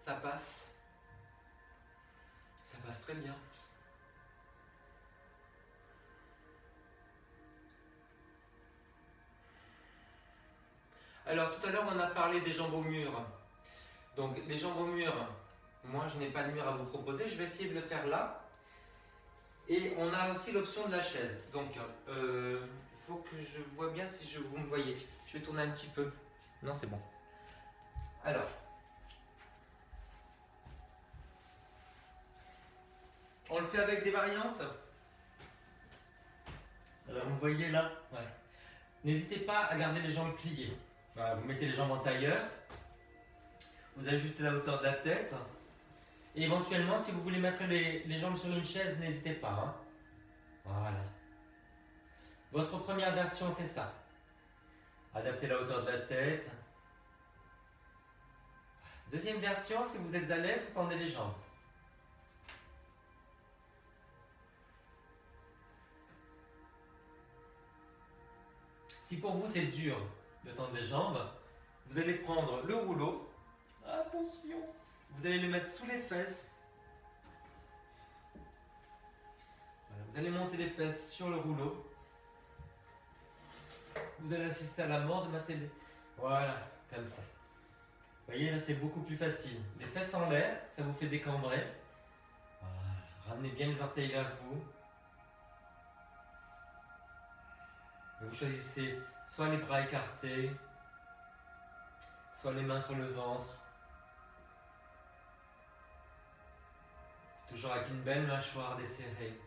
ça passe. Ça passe très bien. Alors, tout à l'heure, on a parlé des jambes au mur. Donc, les jambes au mur, moi, je n'ai pas de mur à vous proposer. Je vais essayer de le faire là. Et on a aussi l'option de la chaise. Donc, il faut que je vois bien si vous me voyez. Je vais tourner un petit peu. Non, c'est bon. Alors. On le fait avec des variantes. Alors, vous voyez là? Ouais. N'hésitez pas à garder les jambes pliées. Voilà, vous mettez les jambes en tailleur. Vous ajustez la hauteur de la tête. Et éventuellement, si vous voulez mettre les jambes sur une chaise, n'hésitez pas. Hein. Voilà. Votre première version, c'est ça. Adaptez la hauteur de la tête. Deuxième version, si vous êtes à l'aise, vous tendez les jambes. Si pour vous c'est dur de tendre les jambes, vous allez prendre le rouleau. Attention, vous allez le mettre sous les fesses. Voilà, vous allez monter les fesses sur le rouleau. Vous allez assister à la mort de ma télé. Voilà, comme ça. Vous voyez, là c'est beaucoup plus facile. Les fesses en l'air, ça vous fait décambrer. Voilà, ramenez bien les orteils vers vous. Et vous choisissez soit les bras écartés, soit les mains sur le ventre. Toujours avec une belle mâchoire desserrée.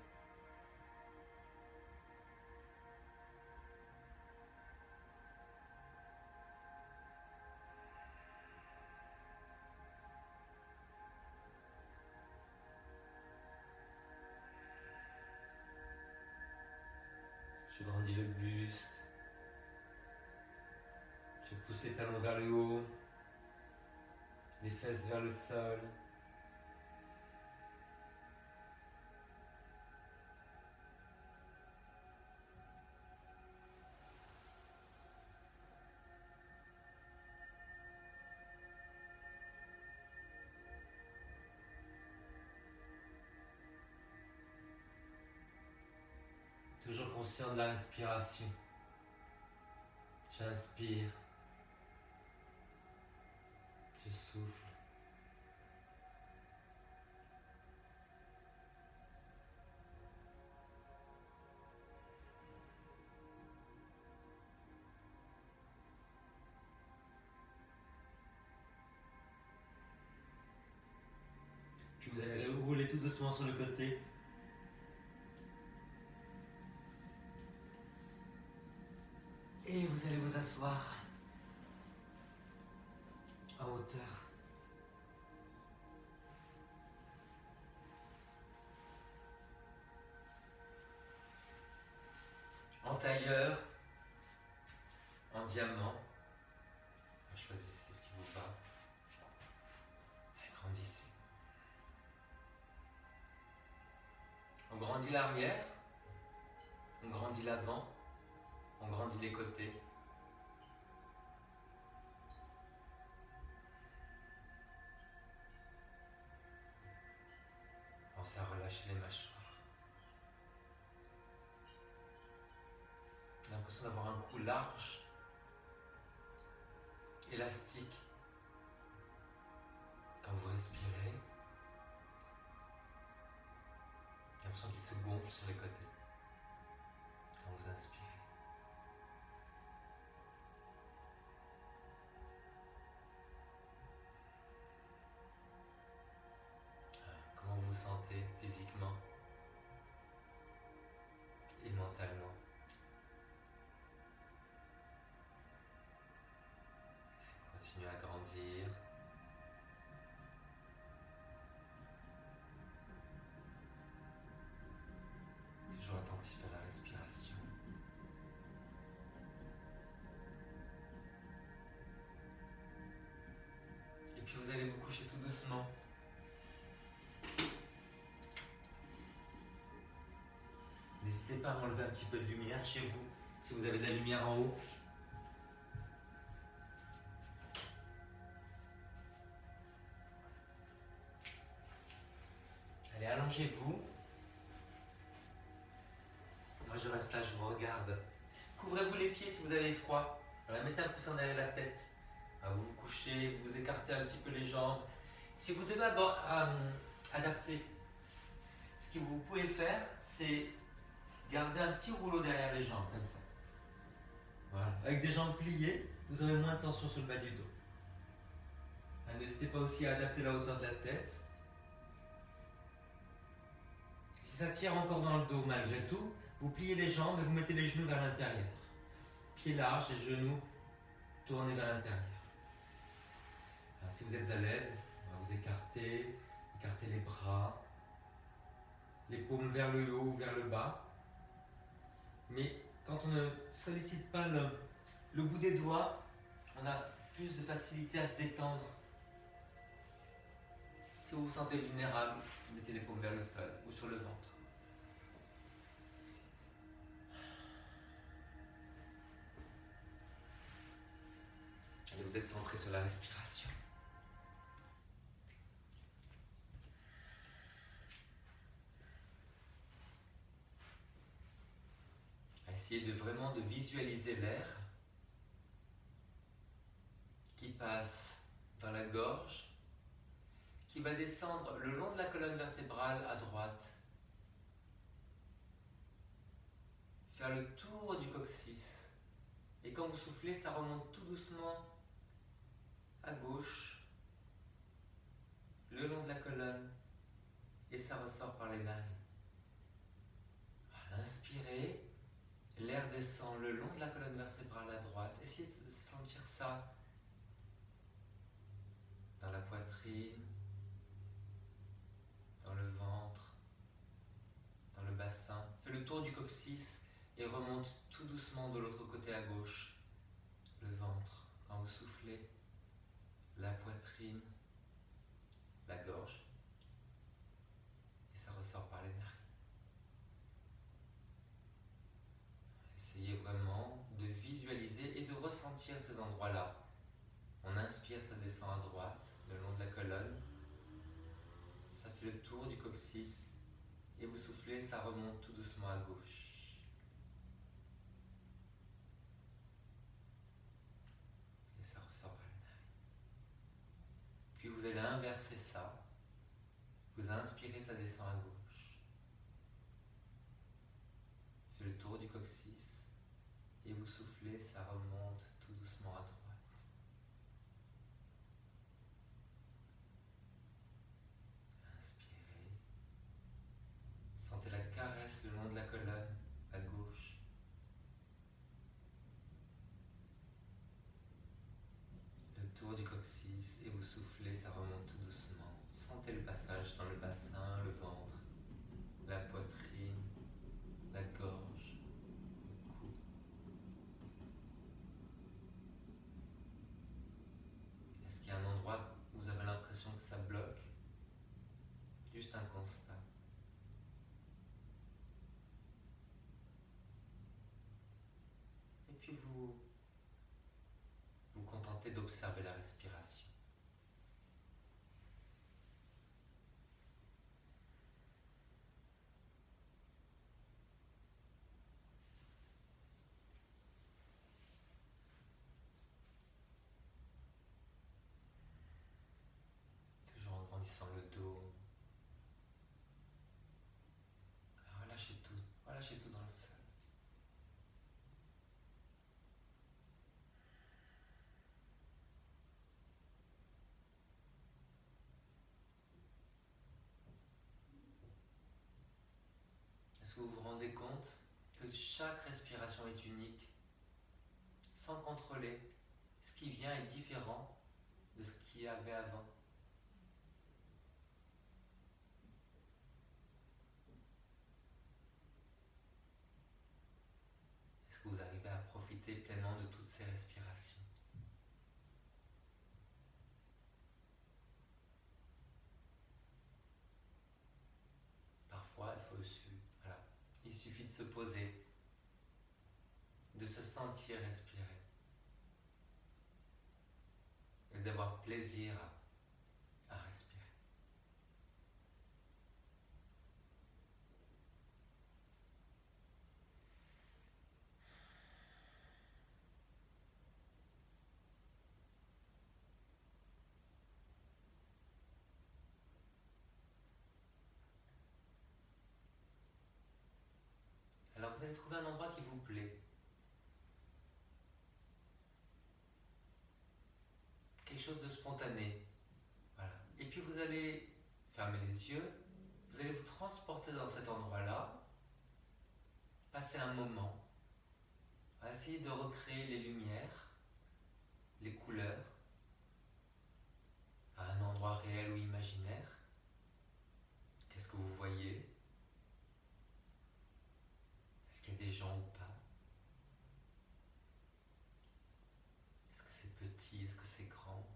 Je grandis le buste. Je pousse les talons vers le haut. Les fesses vers le sol. Toujours conscient de la respiration. J'inspire. Je souffle. Puis vous allez rouler tout doucement sur le côté. Et vous allez vous asseoir à hauteur. En tailleur, en diamant. Choisissez ce qui vous va. Grandissez. On grandit l'arrière, on grandit l'avant, on grandit les côtés. Pensez à relâcher les mâchoires. J'ai l'impression d'avoir un cou large, élastique. Quand vous respirez, j'ai l'impression qu'il se gonfle sur les côtés. Quand vous inspirez. Comment vous vous sentez physiquement et mentalement? Continuez à grandir. Toujours attentif à la respiration. Et puis vous allez vous coucher tout doucement. N'hésitez pas à enlever un petit peu de lumière chez vous, si vous avez de la lumière en haut. Allez, allongez-vous. Moi je reste là, je vous regarde. Couvrez-vous les pieds si vous avez froid. Voilà, mettez un coussin derrière la tête. Vous vous couchez, vous écartez un petit peu les jambes. Si vous devez adapter, ce que vous pouvez faire, c'est garder un petit rouleau derrière les jambes, comme ça. Voilà. Avec des jambes pliées, vous aurez moins de tension sur le bas du dos. N'hésitez pas aussi à adapter la hauteur de la tête. Si ça tire encore dans le dos malgré tout, vous pliez les jambes et vous mettez les genoux vers l'intérieur. Pieds larges et genoux tournés vers l'intérieur. Si vous êtes à l'aise, vous écartez les bras, les paumes vers le haut ou vers le bas. Mais quand on ne sollicite pas le bout des doigts, on a plus de facilité à se détendre. Si vous vous sentez vulnérable, mettez les paumes vers le sol ou sur le ventre. Et vous vous êtes centré sur la respiration. Essayez vraiment de visualiser l'air qui passe dans la gorge, qui va descendre le long de la colonne vertébrale à droite, faire le tour du coccyx. Et quand vous soufflez, ça remonte tout doucement à gauche, le long de la colonne, et ça ressort par les narines. Inspirez, l'air descend le long de la colonne vertébrale à droite. Essayez de sentir ça dans la poitrine, dans le ventre, dans le bassin. Faites le tour du coccyx et remonte tout doucement de l'autre côté à gauche. Le ventre, quand vous soufflez, la poitrine, la gorge, et ça ressort par les narines. Essayez vraiment de visualiser et de ressentir ces endroits-là. On inspire, ça descend à droite, le long de la colonne. Ça fait le tour du coccyx. Et vous soufflez, ça remonte tout doucement à gauche. Et ça ressort par les narines. Puis vous allez inverser ça. Vous inspirez, ça descend à gauche. Fait le tour du coccyx. Et vous soufflez, ça remonte tout doucement à droite. Inspirez. Sentez la caresse le long de la colonne, à gauche. Le tour du coccyx et vous soufflez, ça remonte tout doucement. Sentez le passage dans le bassin, le ventre, la poitrine, la gorge, le cou. Est-ce qu'il y a un endroit où vous avez l'impression que ça bloque? Juste un constat. Et puis vous contentez d'observer la respiration. Toujours en grandissant le dos. Relâchez tout dans le sol. Est-ce que vous vous rendez compte que chaque respiration est unique, sans contrôler? Ce qui vient est différent de ce qu'il y avait avant. Est-ce que vous arrivez à profiter pleinement de toutes ces respirations? Parfois, il suffit de se poser, de se sentir respirer et d'avoir plaisir à respirer. Alors vous allez trouver un endroit qui vous plaît. Quelque chose de spontané. Voilà. Et puis vous allez fermer les yeux, vous allez vous transporter dans cet endroit-là, passer un moment, à essayer de recréer les lumières, les couleurs, à un endroit réel ou imaginaire. Qu'est-ce que vous voyez? Est-ce qu'il y a des gens ou pas? Est-ce que c'est petit? Est-ce que c'est grand?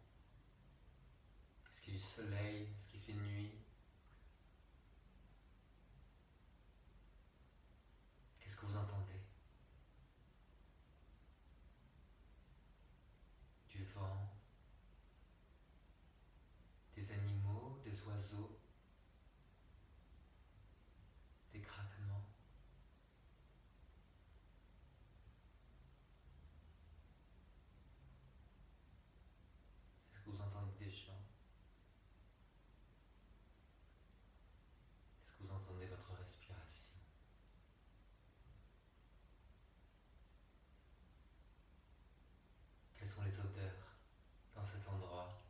Est-ce qu'il y a du soleil? Est-ce qu'il fait nuit? Qu'est-ce que vous entendez? Du vent, des animaux, des oiseaux, des craquements. Est-ce que vous entendez des gens? Est-ce que vous entendez votre respiration? Quelles sont les odeurs dans cet endroit?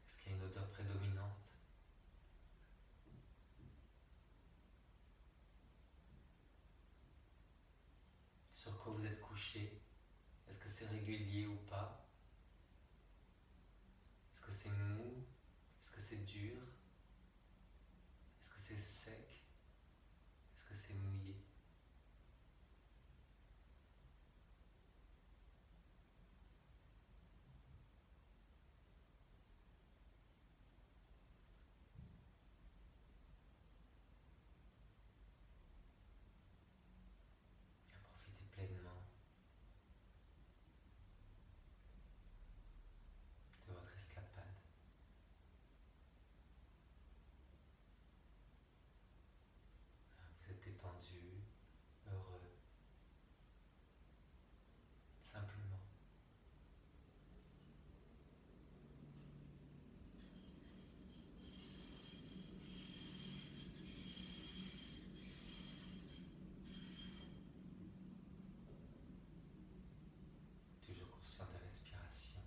Est-ce qu'il y a une odeur prédominante? Sur quoi vous êtes couché? Est-ce que c'est régulier ou pas? Est-ce que c'est mou? Est-ce que c'est dur? Est-ce que c'est sec? Est-ce que c'est mouillé? Profitez pleinement de votre escapade. Vous êtes détendu, heureux, simplement. Toujours conscient de la respiration.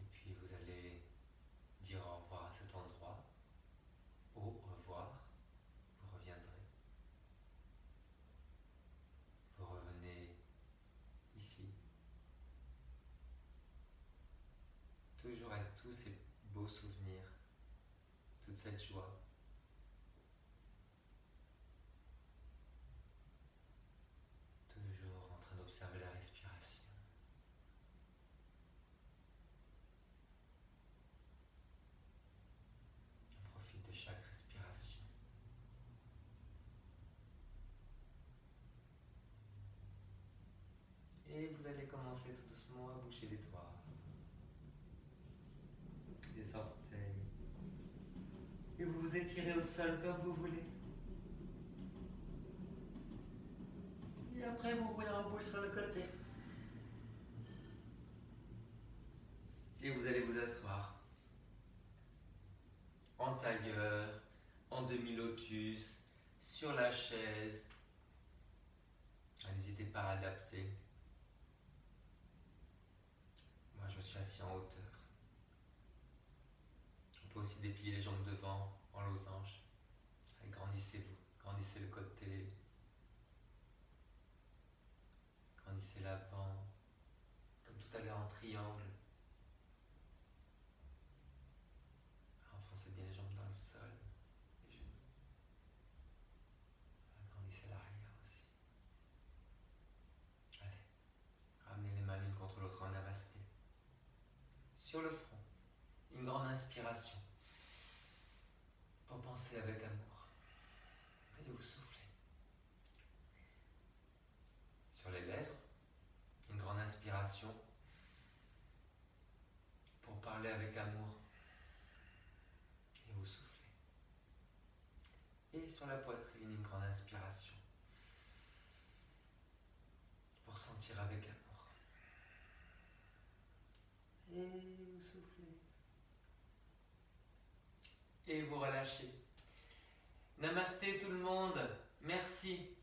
Et puis vous allez dire au revoir à cet endroit. Au revoir, vous reviendrez. Vous revenez ici. Toujours avec tous ces beaux souvenirs, toute cette joie. Toujours en train d'observer la respiration. On profite de chaque respiration. Et vous allez commencer tout doucement à boucher les doigts, les orteils. Et vous vous étirez au sol comme vous voulez. Et après, vous roulez en boule sur le côté. Et vous allez vous asseoir en tailleur, en demi-lotus, sur la chaise. N'hésitez pas à adapter. Moi, je me suis assis en hauteur. On peut aussi déplier les jambes devant en losange. Allez, grandissez-vous, grandissez le côté, grandissez l'avant, comme tout à l'heure en triangle. Enfoncez bien les jambes dans le sol, les genoux. Grandissez l'arrière aussi. Allez, ramenez les mains l'une contre l'autre en namasté. Sur le front, une grande inspiration pour penser avec amour. Et vous soufflez. Sur les lèvres, une grande inspiration pour parler avec amour. Et vous soufflez. Et sur la poitrine, une grande inspiration pour sentir avec amour. Et vous soufflez. Et vous relâchez. Namasté tout le monde. Merci.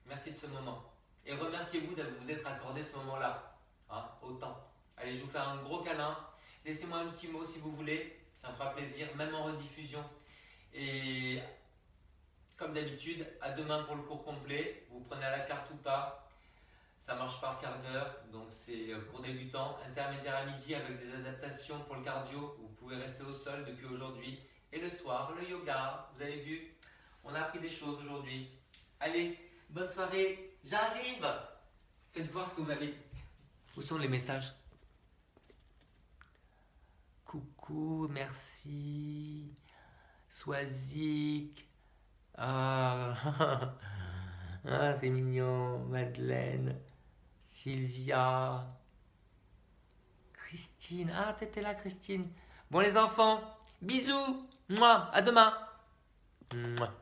Merci de ce moment. Et remerciez-vous de vous être accordé ce moment-là. Autant. Allez, je vous fais un gros câlin. Laissez-moi un petit mot si vous voulez. Ça me fera plaisir, même en rediffusion. Et comme d'habitude, à demain pour le cours complet. Vous prenez à la carte ou pas. Ça marche par quart d'heure. Donc c'est cours débutant, intermédiaire à midi avec des adaptations pour le cardio. Vous pouvez rester au sol depuis aujourd'hui. Et le soir, le yoga. Vous avez vu, on a appris des choses aujourd'hui. Allez, bonne soirée. J'arrive. Faites voir ce que vous m'avez dit. Où sont les messages? Coucou, merci. Swazik. Ah, ah c'est mignon. Madeleine. Sylvia. Christine. Ah, t'étais là, Christine. Bon, les enfants, bisous. Mouah, à demain. Mouah.